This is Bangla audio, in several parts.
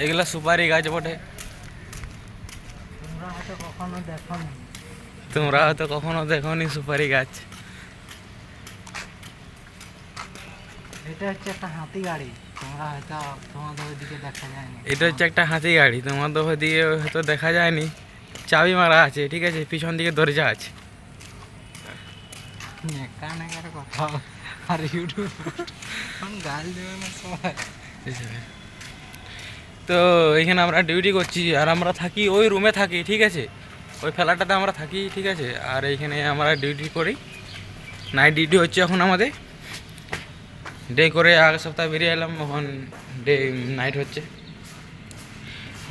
এগুলা সুপারি গাছ বটে। তোমরা হয়তো কখনো দেখোনি সুপারি গাছ। এটা হচ্ছে একটা হাতি গাড়ি, তোমরা হয়তো তোমাদের ওইদিকে দেখা যায়নি। এটা হচ্ছে একটা হাতি গাড়ি, তোমাদের ওইদিকে হয়তো দেখা যায়নি। চাবি মারা আছে, ঠিক আছে, পিছন দিকে দরজা আছে। কানে কারে কথা আর ইউটিউব গাল দেবে না সবাই। তো এখানে আমরা ডিউটি করছি, আর আমরা থাকি ওই রুমে থাকি, ঠিক আছে, ওই ফ্ল্যাটটাতে আমরা থাকি, ঠিক আছে। আর এইখানে আমরা ডিউটি করি, নাইট ডিউটি হচ্ছে এখন আমাদের। ডে করে আগের সপ্তাহে বেরিয়ে এলাম, এখন ডে নাইট হচ্ছে।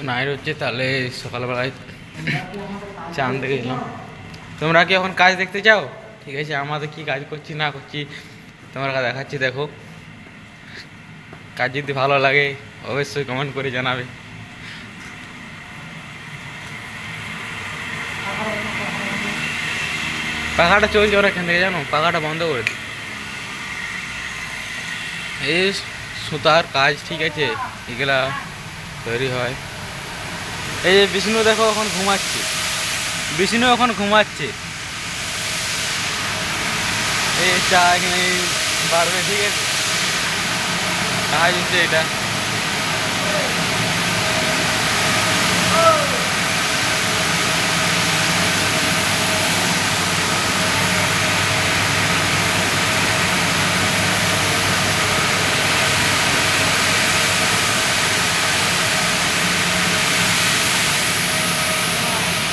নাইট হচ্ছে, তাহলে সকালবেলায় চাঁদ দেখে এলাম। তোমরা কি এখন কাজ দেখতে চাও? ঠিক আছে, আমাদের কি কাজ করছি না করছি তোমরা দেখাচ্ছি, দেখো। কাজ যদি ভালো লাগে অবশ্যই কমেন্ট করে জানাবে। পাখাটা চলছে ওরা এখান থেকে, জানো, পাখাটা বন্ধ করে দিই। এই সুতার কাজ, ঠিক আছে, এগুলা তৈরি হয়। এই যে বিষ্ণু দেখো এখন ঘুমাচ্ছে, বিষ্ণু এখন ঘুমাচ্ছে। এই চা এখানে বাড়বে, ঠিক আছে, কাজ হচ্ছে এটা।